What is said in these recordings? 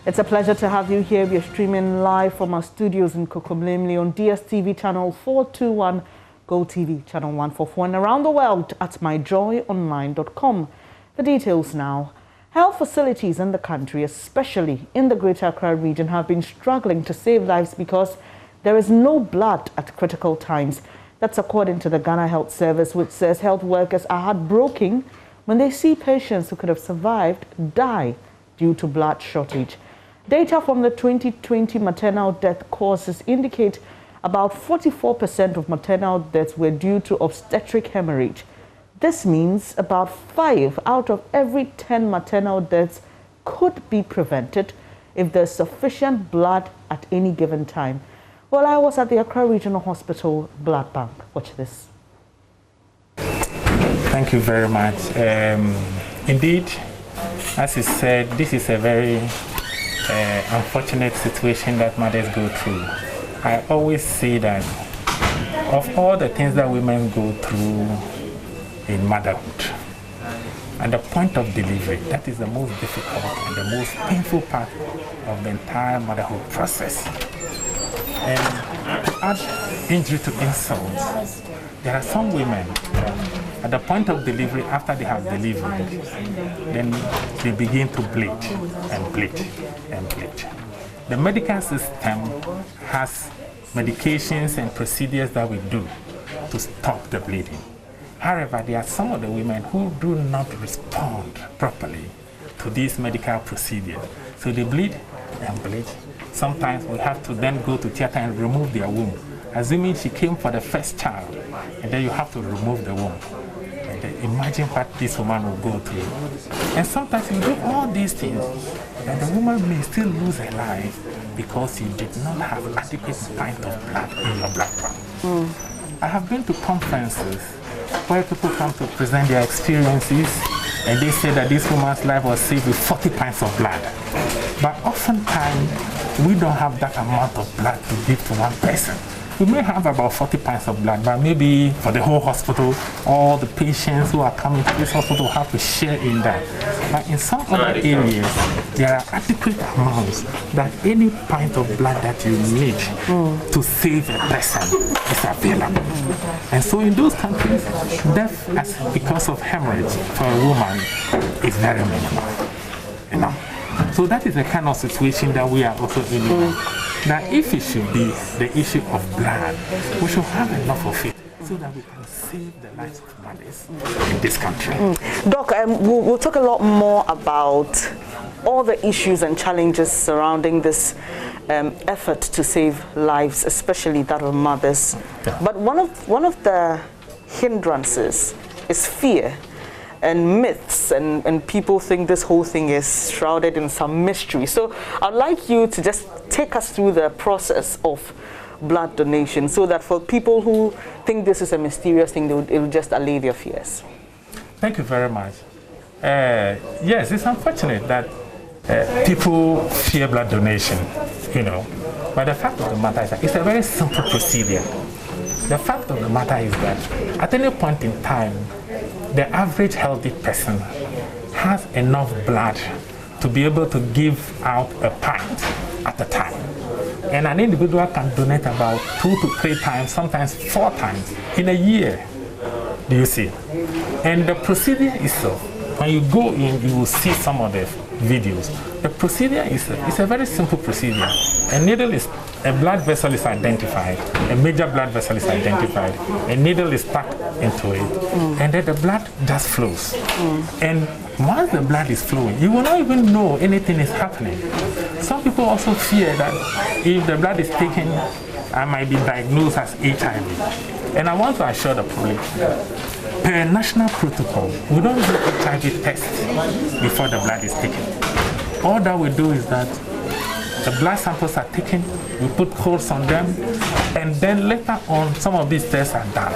It's a pleasure to have you here. We are streaming live from our studios in Kokomlemle on DSTV channel 421, GoTV channel 144, and around the world at myjoyonline.com. The details now. Health facilities in the country, especially in the Greater Accra region, have been struggling to save lives because there is no blood at critical times. That's according to the Ghana Health Service, which says health workers are heartbroken when they see patients who could have survived die due to blood shortage. Data from the 2020 maternal death causes indicate about 44% of maternal deaths were due to obstetric hemorrhage. This means about 5 out of every 10 maternal deaths could be prevented if there's sufficient blood at any given time. Well, I was at the Accra Regional Hospital Blood Bank. Watch this. Thank you very much. Indeed, as you said, this is a very unfortunate situation that mothers go through. I always say that of all the things that women go through in motherhood, at the point of delivery, that is the most difficult and the most painful part of the entire motherhood process. And to add injury to insult, there are some women at the point of delivery, after they have delivered, then they begin to bleed and bleed and bleed. The medical system has medications and procedures that we do to stop the bleeding. However, there are some of the women who do not respond properly to these medical procedures. So they bleed and bleed. Sometimes we have to then go to theater and remove their womb, assuming she came for the first child, and then you have to remove the womb. And then imagine what this woman will go through. And sometimes you do all these things, and the woman may still lose her life because you did not have adequate pint of blood in your blood bank. I have been to conferences where people come to present their experiences, and they say that this woman's life was saved with 40 pints of blood. But oftentimes, we don't have that amount of blood to give to one person. We may have about 40 pints of blood, but maybe for the whole hospital, all the patients who are coming to this hospital have to share in that. But in some other areas, there are adequate amounts that any pint of blood that you need to save a person is available. And so in those countries, death because of hemorrhage for a woman is very minimal. You know? So that is the kind of situation that we are also in. Now, if it should be the issue of blood, we should have enough of it so that we can save the lives of mothers in this country. Doc, we'll talk a lot more about all the issues and challenges surrounding this effort to save lives, especially that of mothers. Yeah. But one of the hindrances is fear and myths, and people think this whole thing is shrouded in some mystery. So I'd like you to just take us through the process of blood donation so that for people who think this is a mysterious thing, it will just allay their fears. Thank you very much. Yes, it's unfortunate that people fear blood donation, you know, but the fact of the matter is that it's a very simple procedure. The fact of the matter is that at any point in time, the average healthy person has enough blood to be able to give out a pint at a time. And an individual can donate about 2 to 3 times, sometimes 4 times in a year. Do you see? And the procedure itself, when you go in, you will see some of the videos. The procedure is a very simple procedure. A blood vessel is identified, a major blood vessel is identified, a needle is stuck into it, and then the blood just flows. And once the blood is flowing, you will not even know anything is happening. Some people also fear that if the blood is taken, I might be diagnosed as HIV. And I want to assure the public, per national protocol, we don't do HIV tests before the blood is taken. All that we do is that the blood samples are taken, we put codes on them, and then later on, some of these tests are done.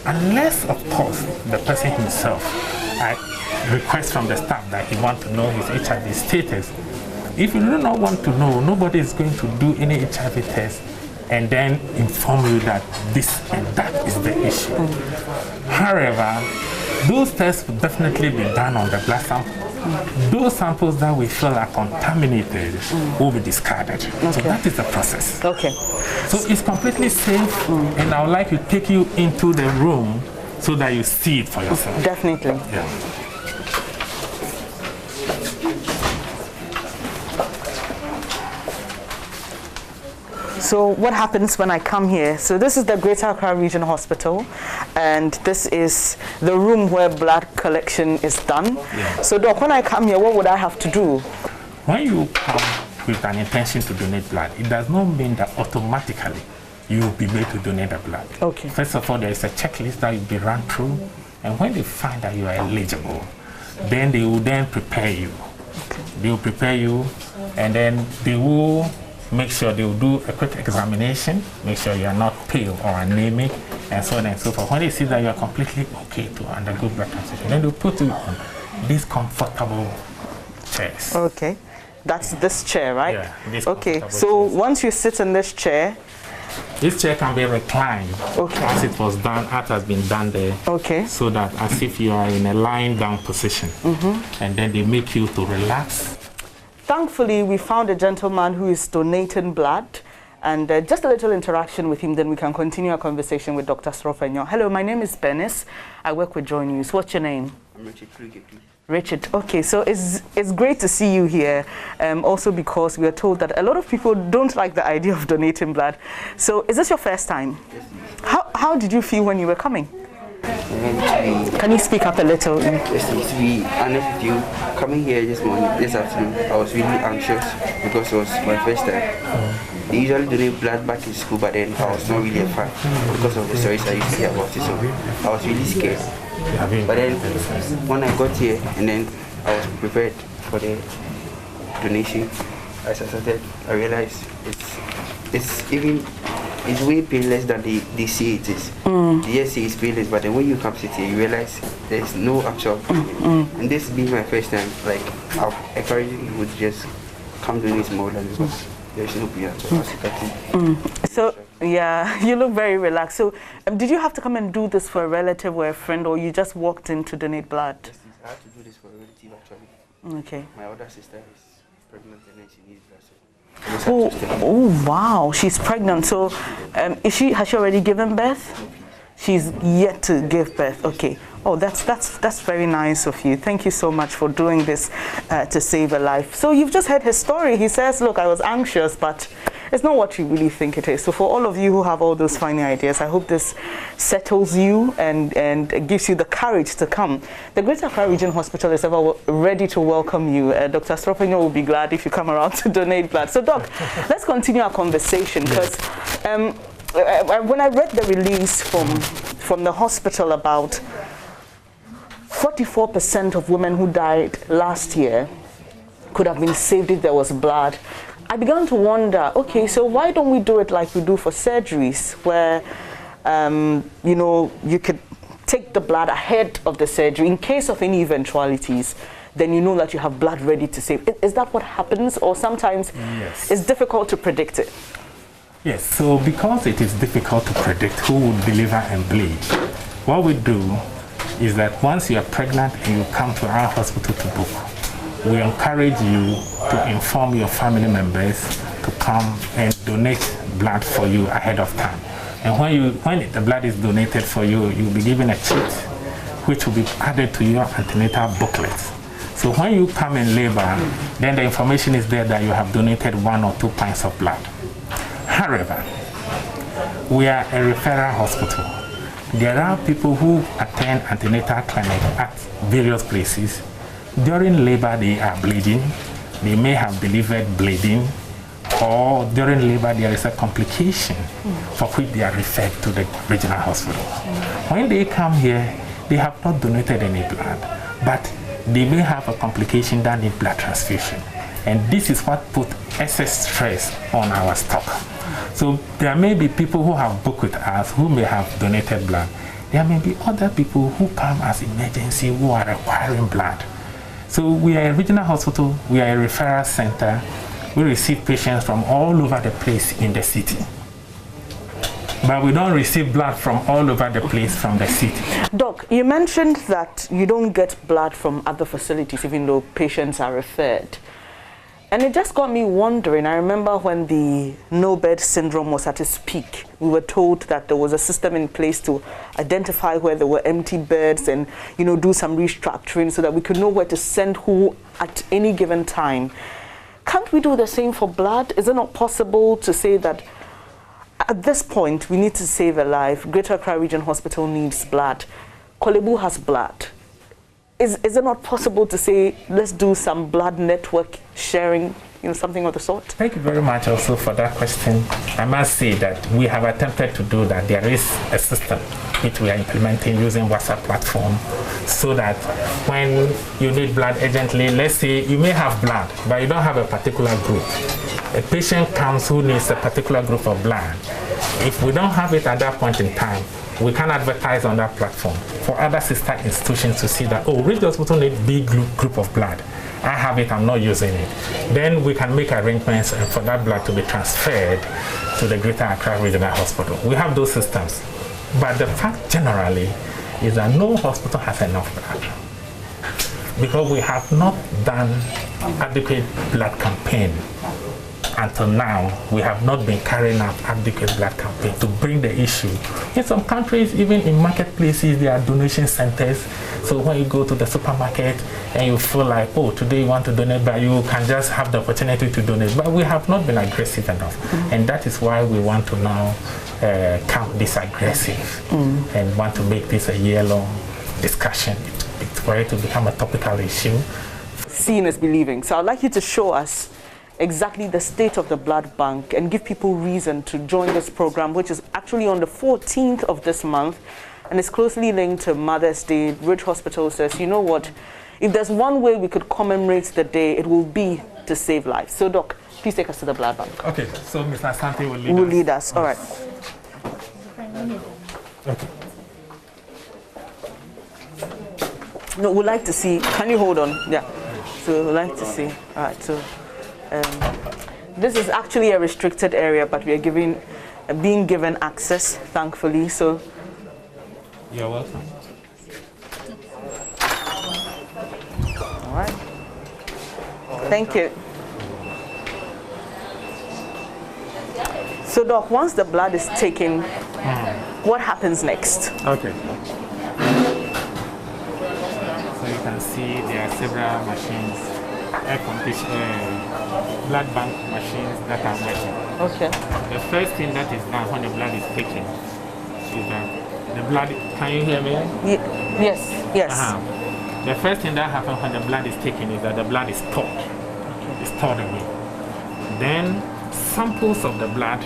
Unless, of course, the person himself requests from the staff that he wants to know his HIV status. If you do not want to know, nobody is going to do any HIV test and then inform you that this and that is the issue. However, those tests will definitely be done on the blood sample those samples that we feel are contaminated will be discarded. So that is the process. Okay. So it's completely safe, and I would like to take you into the room so that you see it for yourself. Definitely. Yeah. So what happens when I come here? So this is the Greater Accra Regional Hospital, and this is the room where blood collection is done. Yeah. So Doc, when I come here, what would I have to do? When you come with an intention to donate blood, it does not mean that automatically you will be made to donate the blood. Okay. First of all, there is a checklist that will be run through, and when they find that you are eligible, then they will then prepare you. Okay. They will prepare you, and then they will make sure they will do a quick examination, make sure you are not pale or anemic, and so on and so forth. When they see that you are completely okay to undergo blood transfusion, then they'll put you on these comfortable chairs. Okay. That's this chair, right? Yeah, this okay. comfortable So chairs. once you sit in this chair, this chair can be reclined as it was done, as has been done there. Okay. So that as if you are in a lying down position, and then they make you to relax. Thankfully, we found a gentleman who is donating blood, and just a little interaction with him, then we can continue our conversation with Dr. Srofenyo. Hello, my name is Benis. I work with JoyNews. What's your name? I'm Richard Kruger, please. Richard. Okay, so it's great to see you here, also because we are told that a lot of people don't like the idea of donating blood. So is this your first time? Yes, please. How did you feel when you were coming? Can you speak up a little? Yes, please. To be honest with you, coming here this afternoon, I was really anxious because it was my first time. They usually donate blood back in school, but then I was not really a fan because of the stories I used to hear about it. So I was really scared. But then when I got here and then I was prepared for the donation, as I started, I realized it's way painless than they say it is. They just say it's painless, but then when you come sit here, you realize there's no actual pain. And this being my first time, like I'm encouraging you to just come donate more than because there's no pain at all, as you can see. So yeah, you look very relaxed. So did you have to come and do this for a relative or a friend, or you just walked in to donate blood? Yes, I had to do this for a relative actually. Okay. My older sister is pregnant and then she needs blood. Oh wow, she's pregnant. So has she already given birth? She's yet to give birth. Okay. Oh, that's very nice of you. Thank you so much for doing this to save a life. So you've just heard his story. He says, look, I was anxious, but it's not what you really think it is. So for all of you who have all those funny ideas, I hope this settles you and gives you the courage to come. The Greater Accra Regional Hospital is ever ready to welcome you. Dr. Srofenyo will be glad if you come around to donate blood. So Doc, let's continue our conversation because when I read the release from the hospital about 44% of women who died last year could have been saved if there was blood, I began to wonder, okay, so why don't we do it like we do for surgeries where, you could take the blood ahead of the surgery in case of any eventualities, then you know that you have blood ready to save. Is that what happens, or sometimes it's difficult to predict it? Yes, so because it is difficult to predict who will deliver and bleed, what we do is that once you are pregnant and you come to our hospital to book, we encourage you to inform your family members to come and donate blood for you ahead of time. And when the blood is donated for you, you'll be given a sheet which will be added to your antenatal booklet. So when you come in labor, then the information is there that you have donated 1 or 2 pints of blood. However, we are a referral hospital. There are people who attend antenatal clinic at various places. During labor, they are bleeding. They may have delivered bleeding, or during labor, there is a complication for which they are referred to the regional hospital. When they come here, they have not donated any blood, but they may have a complication that needs blood transfusion. And this is what put excess stress on our stock. So there may be people who have booked with us who may have donated blood. There may be other people who come as emergency who are requiring blood. So we are a regional hospital, we are a referral center. We receive patients from all over the place in the city. But we don't receive blood from all over the place from the city. Doc, you mentioned that you don't get blood from other facilities even though patients are referred. And it just got me wondering. I remember when the no-bed syndrome was at its peak, we were told that there was a system in place to identify where there were empty beds and, do some restructuring so that we could know where to send who at any given time. Can't we do the same for blood? Is it not possible to say that at this point we need to save a life? Greater Accra Region Hospital needs blood. Kolebu has blood. Is it not possible to say, let's do some blood network sharing, something of the sort? Thank you very much also for that question. I must say that we have attempted to do that. There is a system which we are implementing using WhatsApp platform so that when you need blood urgently, let's say you may have blood, but you don't have a particular group. A patient comes who needs a particular group of blood. If we don't have it at that point in time, we can advertise on that platform for other sister institutions to see that, oh, Ridge Hospital needs big group of blood. I have it, I'm not using it. Then we can make arrangements for that blood to be transferred to the Greater Accra Regional Hospital. We have those systems. But the fact generally is that no hospital has enough blood because we have not done adequate blood campaign. Until now, we have not been carrying out adequate blood campaign to bring the issue. In some countries, even in marketplaces, there are donation centers. So when you go to the supermarket and you feel like, oh, today you want to donate, but you can just have the opportunity to donate. But we have not been aggressive enough. And that is why we want to now count this aggressive and want to make this a year-long discussion for it to become a topical issue. Seeing is believing. So I'd like you to show us exactly the state of the blood bank and give people reason to join this program, which is actually on the 14th of this month and is closely linked to Mother's Day. Ridge Hospital says, you know what, if there's one way we could commemorate the day, it will be to save lives. So Doc, please take us to the blood bank. Okay, so Mr. Asante will lead us. All right. Okay. No, we'd like to see, can you hold on? Yeah. So we'd like to see. All right, so this is actually a restricted area, but we are being given access, thankfully. So you're welcome. All right. Thank you. So Doc, once the blood is taken, what happens next? Okay. So you can see there are several machines, blood bank machines that are working. Okay. The first thing that is done when the blood is taken is that the blood, can you hear me? Yes. The first thing that happens when the blood is taken is that the blood is stored. It's stored away. Then samples of the blood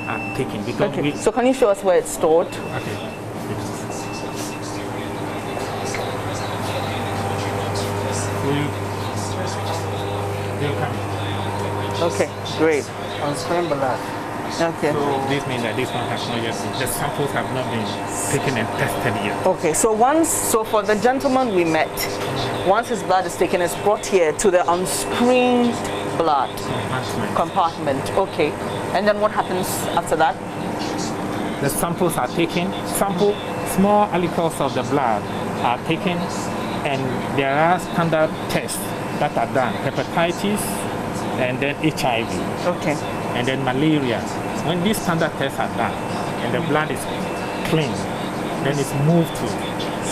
are taken because so can you show us where it's stored? Okay. Okay, great. On screen blood. Okay. So this means that this one has not yet been, the samples have not been taken and tested yet. Okay, so for the gentleman we met, once his blood is taken, it's brought here to the unscreened blood compartment. Okay. And then what happens after that? The samples are taken, small aliquots of the blood are taken, and there are standard tests that are done, hepatitis and then HIV. Okay. And then malaria. When these standard tests are done and the blood is clean, then it's moved to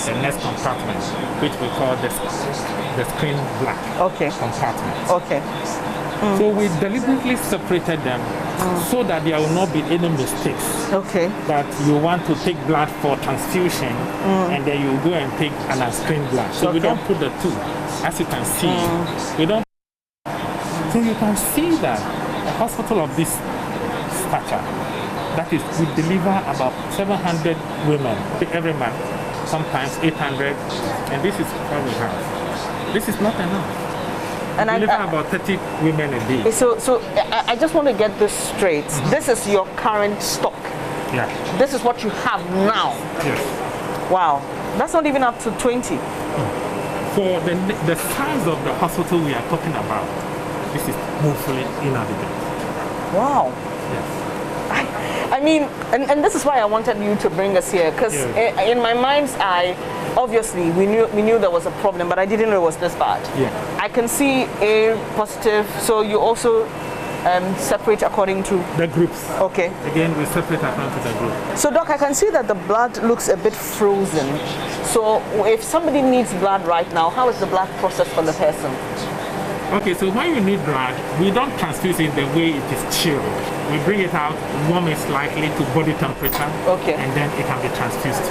the next compartment, which we call the screen blood compartment. Okay. So we deliberately separated them so that there will not be any mistakes. Okay. That you want to take blood for transfusion and then you go and take an unscreened blood. So we don't put the two. As you can see, we don't. So you can see that a hospital of this stature, that is, we deliver about 700 women every month, sometimes 800, and this is what we have. This is not enough. And we deliver about 30 women a day. So I just want to get this straight. This is your current stock. Yeah. This is what you have now. Yes. Wow. That's not even up to 20. For the size of the hospital we are talking about, this is woefully inadequate. Wow. Yes. I mean, and this is why I wanted you to bring us here, because in my mind's eye, obviously we knew there was a problem, but I didn't know it was this bad. Yeah. I can see A positive, so you also separate according to the groups. Okay. Again, we separate according to the group. So, Doc, I can see that the blood looks a bit frozen. So, if somebody needs blood right now, how is the blood processed for the person? Okay, so when you need blood, we don't transfuse it the way it is chilled. We bring it out, warm it slightly to body temperature, okay, and then it can be transfused.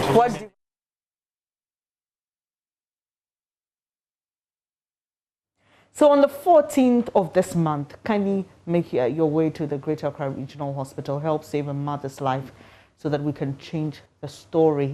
So on the 14th of this month, kindly make your way to the Greater Accra Regional Hospital. Help save a mother's life so that we can change the story.